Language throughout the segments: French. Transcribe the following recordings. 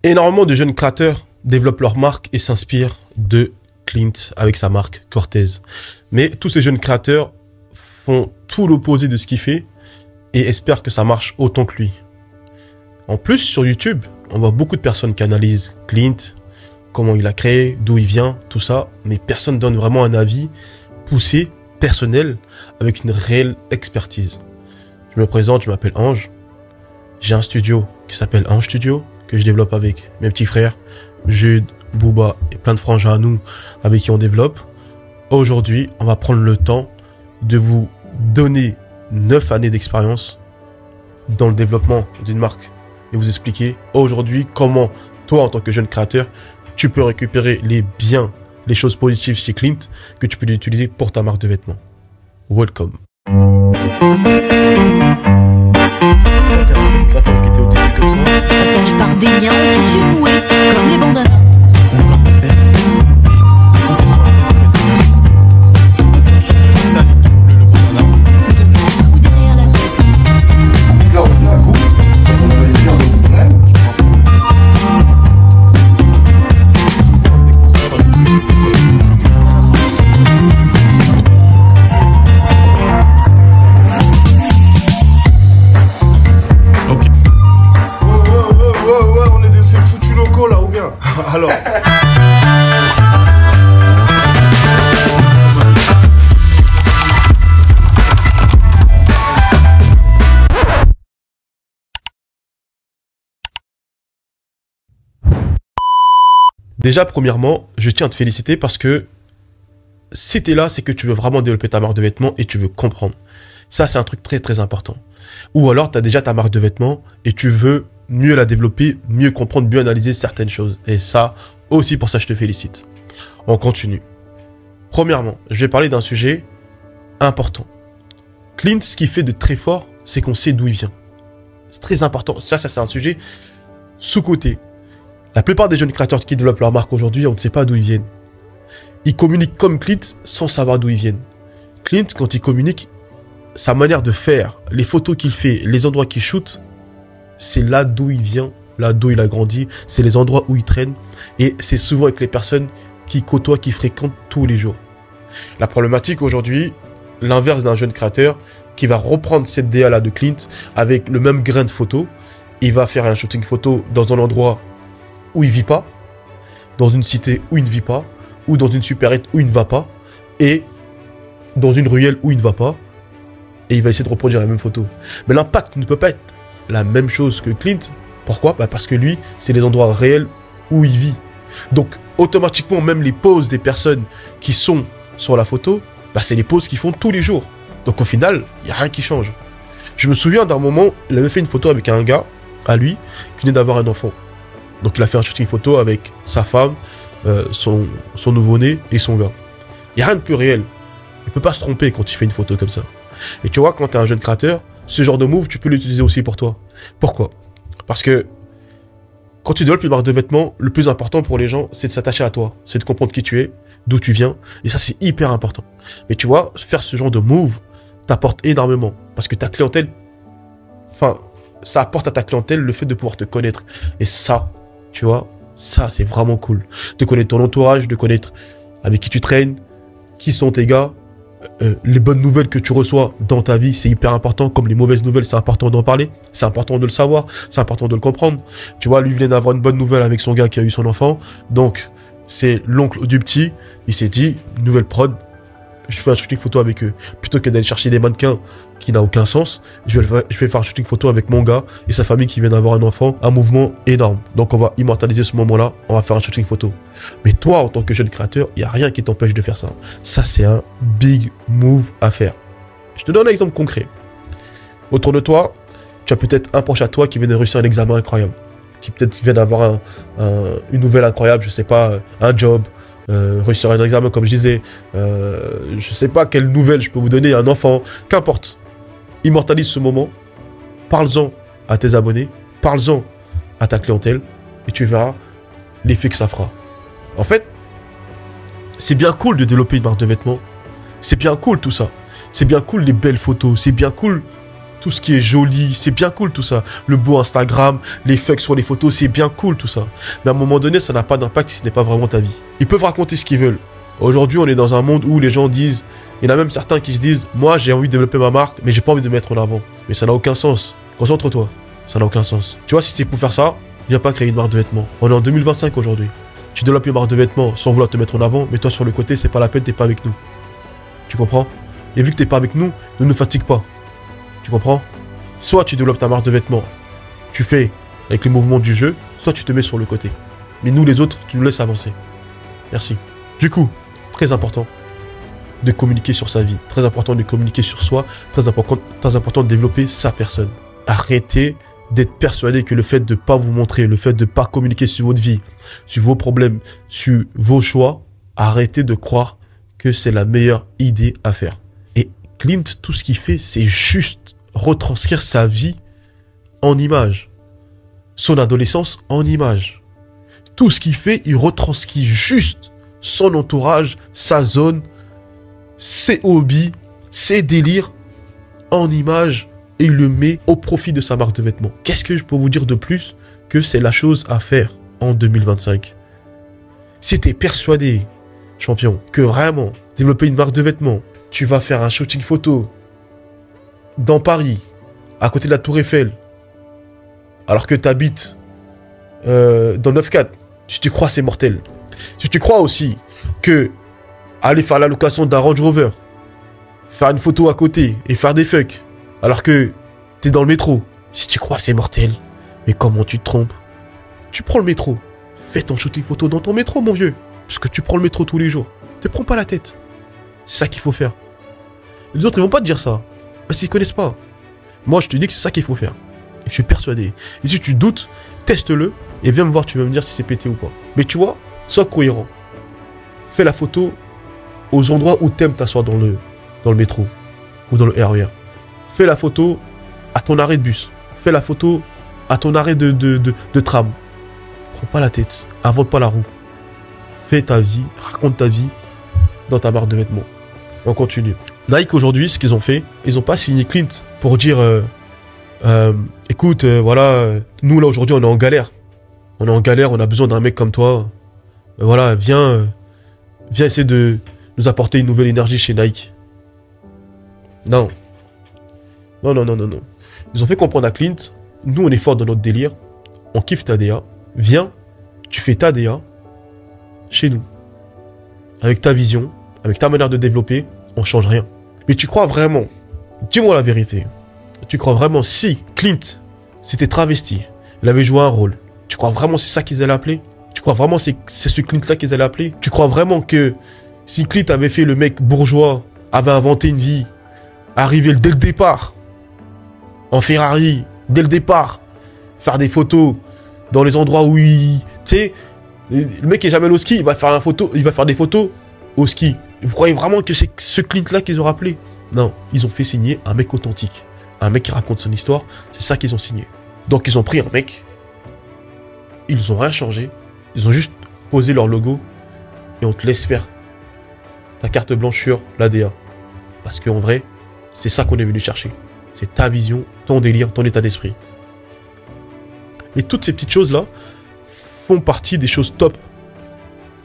Énormément de jeunes créateurs développent leur marque et s'inspirent de Clint avec sa marque Cortez. Mais tous ces jeunes créateurs font tout l'opposé de ce qu'il fait et espèrent que ça marche autant que lui. En plus, sur YouTube, on voit beaucoup de personnes qui analysent Clint, comment il a créé, d'où il vient, tout ça, mais personne ne donne vraiment un avis poussé, personnel, avec une réelle expertise. Je me présente, je m'appelle Ange. J'ai un studio qui s'appelle Ange Studio, que je développe avec mes petits frères, Jude, Booba et plein de frangins à nous avec qui on développe. Aujourd'hui, on va prendre le temps de vous donner 9 années d'expérience dans le développement d'une marque et vous expliquer aujourd'hui comment toi en tant que jeune créateur, tu peux récupérer les biens, les choses positives chez Clint que tu peux utiliser pour ta marque de vêtements. Welcome. Partage par des liens en tissu noué, comme les bandanas. Alors. Déjà, premièrement, je tiens à te féliciter parce que si tu es là, c'est que tu veux vraiment développer ta marque de vêtements et tu veux comprendre. Ça, c'est un truc très très important. Ou alors, tu as déjà ta marque de vêtements et tu veux mieux la développer, mieux comprendre, mieux analyser certaines choses. Et ça, aussi pour ça, je te félicite. On continue. Premièrement, je vais parler d'un sujet important. Clint, ce qu'il fait de très fort, c'est qu'on sait d'où il vient. C'est très important. Ça c'est un sujet sous-coté. La plupart des jeunes créateurs qui développent leur marque aujourd'hui, on ne sait pas d'où ils viennent. Ils communiquent comme Clint sans savoir d'où ils viennent. Clint, quand il communique, sa manière de faire, les photos qu'il fait, les endroits qu'il shoot, c'est là d'où il vient, là d'où il a grandi, c'est les endroits où il traîne, et c'est souvent avec les personnes qui côtoient, qui fréquentent tous les jours. La problématique aujourd'hui, l'inverse d'un jeune créateur qui va reprendre cette DA là de Clint avec le même grain de photo, il va faire un shooting photo dans un endroit où il vit pas, dans une cité où il ne vit pas, ou dans une supérette où il ne va pas, et dans une ruelle où il ne va pas, et il va essayer de reproduire la même photo. Mais l'impact ne peut pas être la même chose que Clint. Pourquoi? Parce que lui, c'est les endroits réels où il vit. Donc, automatiquement, même les poses des personnes qui sont sur la photo, c'est les poses qu'ils font tous les jours. Donc, au final, il n'y a rien qui change. Je me souviens d'un moment, il avait fait une photo avec un gars, à lui, qui venait d'avoir un enfant. Donc, il a fait un shooting photo avec sa femme, son nouveau-né et son gars. Il n'y a rien de plus réel. Il ne peut pas se tromper quand il fait une photo comme ça. Et tu vois, quand tu es un jeune créateur, ce genre de move, tu peux l'utiliser aussi pour toi. Pourquoi? Parce que quand tu développes une marque de vêtements, le plus important pour les gens, c'est de s'attacher à toi. C'est de comprendre qui tu es, d'où tu viens. Et ça, c'est hyper important. Mais tu vois, faire ce genre de move t'apporte énormément. Parce que ta clientèle, ça apporte à ta clientèle le fait de pouvoir te connaître. Et ça, tu vois, ça, c'est vraiment cool. De connaître ton entourage, de connaître avec qui tu traînes, qui sont tes gars. Les bonnes nouvelles que tu reçois dans ta vie, c'est hyper important. Comme les mauvaises nouvelles, c'est important d'en parler. C'est important de le savoir. C'est important de le comprendre. Tu vois, lui, il vient d'avoir une bonne nouvelle avec son gars qui a eu son enfant. Donc, c'est l'oncle du petit. Il s'est dit, nouvelle prod, je fais un shooting photo avec eux. Plutôt que d'aller chercher des mannequins qui n'a aucun sens, je vais faire un shooting photo avec mon gars et sa famille qui vient d'avoir un enfant. Un mouvement énorme. Donc, on va immortaliser ce moment-là. On va faire un shooting photo. Mais toi, en tant que jeune créateur, il n'y a rien qui t'empêche de faire ça. Ça, c'est un big move à faire. Je te donne un exemple concret. Autour de toi, tu as peut-être un proche à toi qui vient de réussir un examen incroyable. Qui peut-être vient d'avoir une nouvelle incroyable, je sais pas, un job, réussir un examen comme je disais. Je sais pas quelle nouvelle je peux vous donner, un enfant, qu'importe. Immortalise ce moment. Parle-en à tes abonnés. Parle-en à ta clientèle. Et tu verras l'effet que ça fera. En fait, c'est bien cool de développer une marque de vêtements. C'est bien cool tout ça. C'est bien cool les belles photos. C'est bien cool tout ce qui est joli, c'est bien cool tout ça. Le beau Instagram, les fucks sur les photos, c'est bien cool tout ça. Mais à un moment donné, ça n'a pas d'impact si ce n'est pas vraiment ta vie. Ils peuvent raconter ce qu'ils veulent. Aujourd'hui, on est dans un monde où les gens disent, il y en a même certains qui se disent, moi j'ai envie de développer ma marque, mais j'ai pas envie de me mettre en avant. Mais ça n'a aucun sens. Concentre-toi, ça n'a aucun sens. Tu vois, si c'est pour faire ça, viens pas créer une marque de vêtements. On est en 2025 aujourd'hui. Tu développes une marque de vêtements sans vouloir te mettre en avant, mais toi sur le côté, c'est pas la peine, t'es pas avec nous. Tu comprends? Et vu que t'es pas avec nous, ne nous fatigue pas. Tu comprends? Soit tu développes ta marque de vêtements, tu fais avec les mouvements du jeu, soit tu te mets sur le côté. Mais nous les autres, tu nous laisses avancer. Merci. Du coup, très important de communiquer sur sa vie, très important de communiquer sur soi, très important de développer sa personne. Arrêtez d'être persuadé que le fait de ne pas vous montrer, le fait de ne pas communiquer sur votre vie, sur vos problèmes, sur vos choix, arrêtez de croire que c'est la meilleure idée à faire. Et Clint, tout ce qu'il fait, c'est juste retranscrire sa vie en images. Son adolescence en images. Tout ce qu'il fait, il retranscrit juste son entourage, sa zone, ses hobbies, ses délires en images et il le met au profit de sa marque de vêtements. Qu'est-ce que je peux vous dire de plus que c'est la chose à faire en 2025? Si tu es persuadé, champion, que vraiment développer une marque de vêtements, tu vas faire un shooting photo dans Paris, à côté de la Tour Eiffel, alors que tu habites dans 9-4, si tu crois c'est mortel. Si tu crois aussi que aller faire la location d'un Range Rover, faire une photo à côté et faire des fucks, alors que t'es dans le métro, si tu crois c'est mortel, mais comment tu te trompes? Tu prends le métro, fais ton shooting photo dans ton métro, mon vieux, parce que tu prends le métro tous les jours. Te prends pas la tête. C'est ça qu'il faut faire. Les autres, ils vont pas te dire ça, parce qu'ils connaissent pas. Moi, je te dis que c'est ça qu'il faut faire. Et je suis persuadé. Et si tu doutes, teste-le et viens me voir, tu vas me dire si c'est pété ou pas. Mais tu vois, sois cohérent. Fais la photo aux endroits où t'aimes t'asseoir dans le métro ou dans le RER. Fais la photo à ton arrêt de bus. Fais la photo à ton arrêt de tram. Prends pas la tête. Invente pas la roue. Fais ta vie. Raconte ta vie dans ta marque de vêtements. On continue. Nike aujourd'hui, ce qu'ils ont fait, ils ont pas signé Clint pour dire écoute, voilà, nous là aujourd'hui on est en galère. On est en galère, on a besoin d'un mec comme toi. Voilà, viens essayer de nous apporter une nouvelle énergie chez Nike. Non. Non. Ils ont fait comprendre à Clint, nous on est fort dans notre délire, on kiffe ta DA, viens, tu fais ta DA chez nous. Avec ta vision, avec ta manière de développer, on change rien. Mais tu crois vraiment, dis-moi la vérité, tu crois vraiment si Clint s'était travesti, il avait joué un rôle, tu crois vraiment c'est ça qu'ils allaient appeler? Tu crois vraiment c'est ce Clint-là qu'ils allaient appeler? Tu crois vraiment que si Clint avait fait le mec bourgeois, avait inventé une vie, arrivé dès le départ, en Ferrari, dès le départ, faire des photos dans les endroits où il... Tu sais, le mec qui est jamais allé au ski, il va faire des photos au ski. Vous croyez vraiment que c'est ce Clint-là qu'ils ont rappelé? Non, ils ont fait signer un mec authentique. Un mec qui raconte son histoire, c'est ça qu'ils ont signé. Donc ils ont pris un mec, ils ont rien changé, ils ont juste posé leur logo et on te laisse faire ta carte blanche sur l'ADA. Parce qu'en vrai, c'est ça qu'on est venu chercher. C'est ta vision, ton délire, ton état d'esprit. Et toutes ces petites choses-là font partie des choses top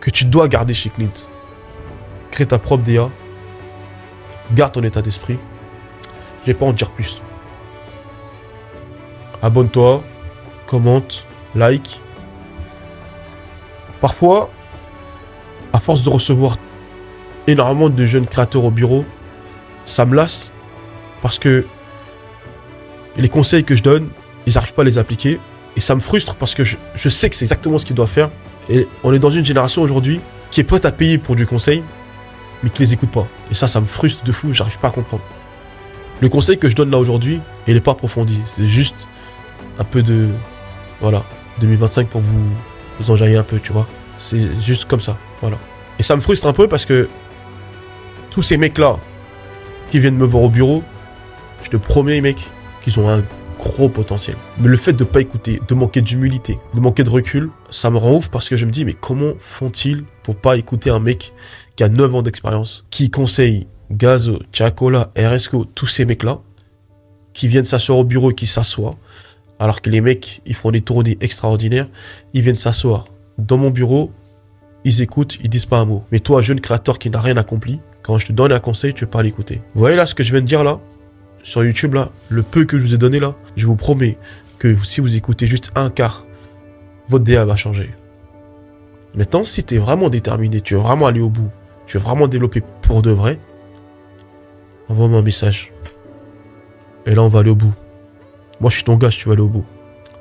que tu dois garder chez Clint. Crée ta propre DA. Garde ton état d'esprit. Je vais pas en dire plus. Abonne-toi, commente, like. Parfois, à force de recevoir énormément de jeunes créateurs au bureau, ça me lasse parce que les conseils que je donne, ils n'arrivent pas à les appliquer et ça me frustre parce que je sais que c'est exactement ce qu'ils doivent faire et on est dans une génération aujourd'hui qui est prête à payer pour du conseil mais qui les écoute pas et ça me frustre de fou, j'arrive pas à comprendre. Le conseil que je donne là aujourd'hui, il n'est pas approfondi, c'est juste un peu de... Voilà, 2025 pour vous enjailler un peu, tu vois. C'est juste comme ça, voilà. Et ça me frustre un peu parce que tous ces mecs-là qui viennent me voir au bureau, je te promets, mec, qu'ils ont un gros potentiel. Mais le fait de ne pas écouter, de manquer d'humilité, de manquer de recul, ça me rend ouf parce que je me dis, mais comment font-ils pour pas écouter un mec qui a 9 ans d'expérience, qui conseille Gazo, Chacola, RSCO, tous ces mecs-là, qui viennent s'asseoir au bureau et qui s'assoient, alors que les mecs, ils font des tournées extraordinaires, ils viennent s'asseoir dans mon bureau, ils écoutent, ils disent pas un mot. Mais toi, jeune créateur qui n'a rien accompli, quand je te donne un conseil, tu veux pas l'écouter. Vous voyez là ce que je viens de dire là, sur YouTube là, le peu que je vous ai donné là, je vous promets que si vous écoutez juste un quart, votre DA va changer. Maintenant, si tu es vraiment déterminé, tu veux vraiment aller au bout, tu veux vraiment développer pour de vrai, envoie-moi un message. Et là, on va aller au bout. Moi, je suis ton gars, tu vas aller au bout.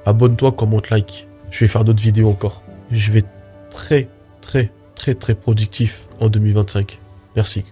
Abonne-toi, commente, like. Je vais faire d'autres vidéos encore. Je vais être très productif en 2025. Merci.